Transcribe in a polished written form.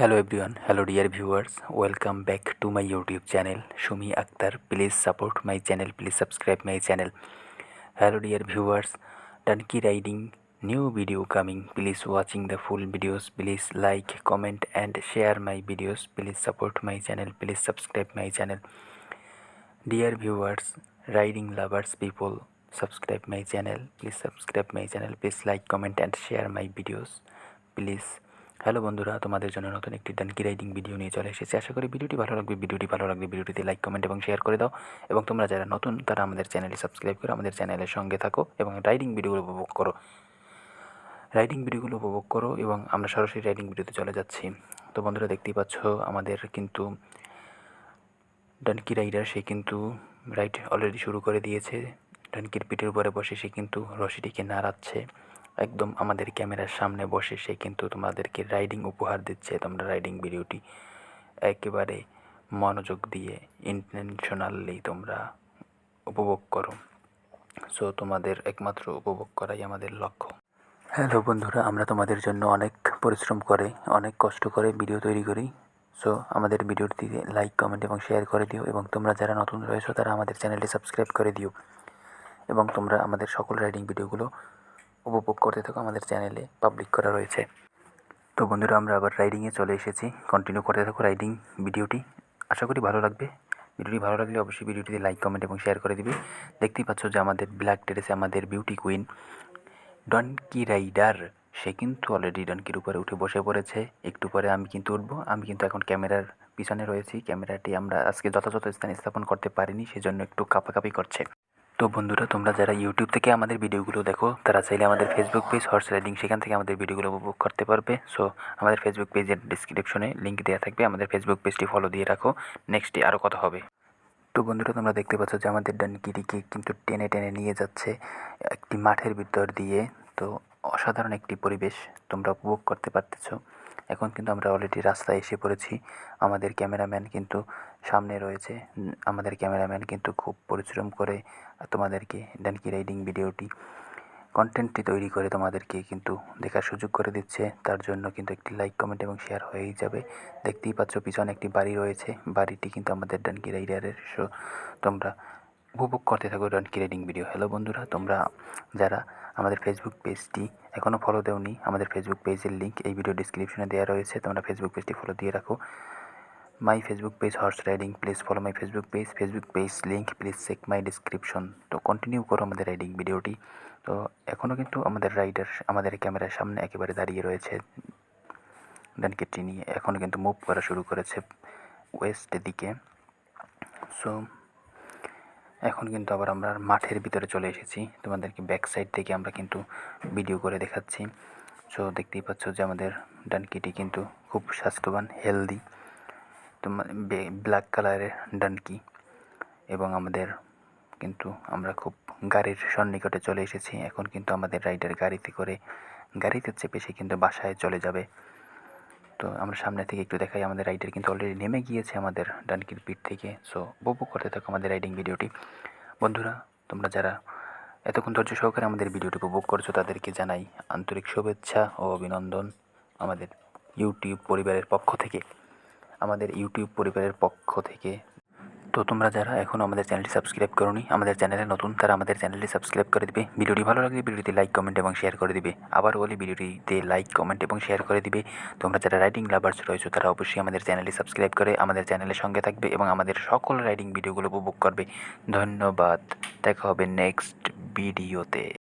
Hello everyone, hello dear viewers, welcome back to my YouTube channel Shumi Akhtar. Please support my channel, please subscribe my channel. Hello dear viewers, donkey riding new video coming. Please watching the full videos, please like, comment and share my videos. Please support my channel, please subscribe my channel. Dear viewers, riding lovers people, subscribe my channel, please subscribe my channel, please like, comment and share my videos, please. Hello বন্ধুরা, তোমাদের জন্য নতুন একটি donkey riding video নিয়ে চলে এসেছি। আশা করি ভিডিওটি ভালো লাগবে। ভিডিওটিতে লাইক, কমেন্ট এবং শেয়ার করে দাও। এবং তোমরা যারা নতুন তারা আমাদের চ্যানেলটি সাবস্ক্রাইব করে আমাদের চ্যানেলের সঙ্গে থাকো এবং রাইডিং ভিডিওগুলো উপভোগ করো এবং আমরা সরাসরি রাইডিং ভিডিওতে চলে যাচ্ছি। তো বন্ধুরা, দেখতেই পাচ্ছ আমাদের কিন্তু ডানকি রাইডার সে কিন্তু রাইড অলরেডি শুরু করে দিয়েছে। ডানকির পিঠের উপরে বসে সে কিন্তু রশিটিকে নাড়াচ্ছে, একদম আমাদের ক্যামেরার সামনে বসে সে কিন্তু তোমাদেরকে রাইডিং উপহার দিচ্ছে। তোমরা রাইডিং ভিডিওটি একেবারে মনোযোগ দিয়ে ইন্টেনশনালি তোমরা উপভোগ করো। সো তোমাদের একমাত্র উপভোগ করাই আমাদের লক্ষ্য। হ্যালো বন্ধুরা, আমরা তোমাদের জন্য অনেক পরিশ্রম করে, অনেক কষ্ট করে ভিডিও তৈরি করি। সো আমাদের ভিডিওটিতে লাইক, কমেন্ট এবং শেয়ার করে দিও এবং তোমরা যারা নতুন রয়েছো তারা আমাদের চ্যানেলটি সাবস্ক্রাইব করে দিও এবং তোমরা আমাদের সকল রাইডিং ভিডিওগুলো উপভোগ করতে থাকো। আমাদের চ্যানেলে পাবলিক করা রয়েছে। তো বন্ধুরা, আমরা আবার রাইডিংয়ে চলে এসেছি। কন্টিনিউ করতে থাকো রাইডিং ভিডিওটি, আশা করি ভালো লাগবে। ভিডিওটি ভালো লাগলে অবশ্যই ভিডিওটিতে লাইক, কমেন্ট এবং শেয়ার করে দিবে। দেখতেই পাচ্ছ যে আমাদের ব্ল্যাক টেরেসে আমাদের বিউটি কুইন ডনকি রাইডার সে কিন্তু অলরেডি ডনকির উপরে উঠে বসে পড়েছে। একটু পরে আমি কিন্তু উঠবো। আমি কিন্তু এখন ক্যামেরার পিছনে রয়েছি। ক্যামেরাটি আমরা আজকে যথাযথ স্থানে স্থাপন করতে পারিনি, সেজন্য একটু কাঁপাকাঁপি করছে। তো বন্ধুরা, তোমরা যারা ইউটিউব থেকে আমাদের ভিডিওগুলো দেখো তারা চাইলে আমাদের ফেসবুক পেজ হর্স রাইডিং, সেখান থেকে আমাদের ভিডিওগুলো উপভোগ করতে পারবে। সো আমাদের ফেসবুক পেজের ডিসক্রিপশনে লিঙ্ক দেওয়া থাকবে, আমাদের ফেসবুক পেজটি ফলো দিয়ে রাখো। নেক্সটে আরও কথা হবে। তো বন্ধুরা, তোমরা দেখতে পাচ্ছ যে আমাদের ডানকিটিকে কিন্তু টেনে টেনে নিয়ে যাচ্ছে একটি মাঠের ভিতর দিয়ে। তো অসাধারণ একটি পরিবেশ তোমরা উপভোগ করতে পারতেছো। এখন কিন্তু আমরা অলরেডি রাস্তায় এসে পড়েছি। আমাদের ক্যামেরাম্যান কিন্তু সামনে রয়েছে। আমাদের ক্যামেরাম্যান কিন্তু খুব পরিশ্রম করে তোমাদেরকে ডানকি রাইডিং ভিডিওটি কন্টেন্টটি তৈরি করে তোমাদেরকে কিন্তু দেখার সুযোগ করে দিচ্ছে। তার জন্য কিন্তু একটি লাইক, কমেন্ট এবং শেয়ার হয়েই যাবে। দেখতেই পাচ্ছ পিছনে একটি বাড়ি রয়েছে, বাড়িটি কিন্তু আমাদের ডানকি রাইডারের। সো তোমরা উপভোগ করতে থাকো ডানকি রাইডিং ভিডিও। হ্যালো বন্ধুরা, তোমরা যারা আমাদের ফেসবুক পেজটি এখনও ফলো দেওনি, আমাদের ফেসবুক পেজের লিঙ্ক এই ভিডিও ডিসক্রিপশনে দেওয়া রয়েছে। তোমরা ফেসবুক পেজটি ফলো দিয়ে রাখো। My Facebook page horse riding, please follow my Facebook page link please check my description. তো কন্টিনিউ করো আমাদের রাইডিং ভিডিওটি। তো এখনও কিন্তু আমাদের রাইডার আমাদের ক্যামেরার সামনে একেবারে দাঁড়িয়ে রয়েছে ডানকিটি নিয়ে। এখনও কিন্তু মুভ করা শুরু করেছে ওয়েস্টের দিকে। সো এখন কিন্তু আবার আমরা মাঠের ভিতরে চলে এসেছি। তোমাদেরকে ব্যাক সাইড থেকে আমরা কিন্তু ভিডিও করে দেখাচ্ছি। সো দেখতেই পাচ্ছ যে আমাদের ডানকিটি কিন্তু খুব স্বাস্থ্যবান, হেলদি। তো ব্ল্যাক কালারের ডানকি এবং আমাদের কিন্তু আমরা খুব গাড়ির সন্নিকটে চলে এসেছি। এখন কিন্তু আমাদের রাইডার গাড়িতে চেপে সে কিন্তু বাসায় চলে যাবে। তো আমরা সামনে থেকে একটু দেখাই, আমাদের রাইডার কিন্তু অলরেডি নেমে গিয়েছে আমাদের ডানকির পিঠ থেকে। সো উপভোগ করতে থাকো আমাদের রাইডিং ভিডিওটি। বন্ধুরা, তোমরা যারা এতক্ষণ ধৈর্য সহকারে আমাদের ভিডিওটি উপভোগ করছো তাদেরকে জানাই আন্তরিক শুভেচ্ছা ও অভিনন্দন আমাদের ইউটিউব পরিবারের পক্ষ থেকে। তো তোমরা যারা এখনও আমাদের চ্যানেলটি সাবস্ক্রাইব করোনি, আমাদের চ্যানেলে নতুন, তারা আমাদের চ্যানেলটি সাবস্ক্রাইব করে দিবে। ভিডিওটি ভালো লাগলে ভিডিওটি লাইক, কমেন্ট এবং শেয়ার করে দিবে। আবার বলি, ভিডিওটিতে লাইক, কমেন্ট এবং শেয়ার করে দিবে। তোমরা যারা রাইডিং লাভার্স রয়েছো তারা অবশ্যই আমাদের চ্যানেলটি সাবস্ক্রাইব করে আমাদের চ্যানেলের সঙ্গে থাকবে এবং আমাদের সকল রাইডিং ভিডিওগুলো উপভোগ করবে। ধন্যবাদ, দেখা হবে নেক্সট ভিডিওতে।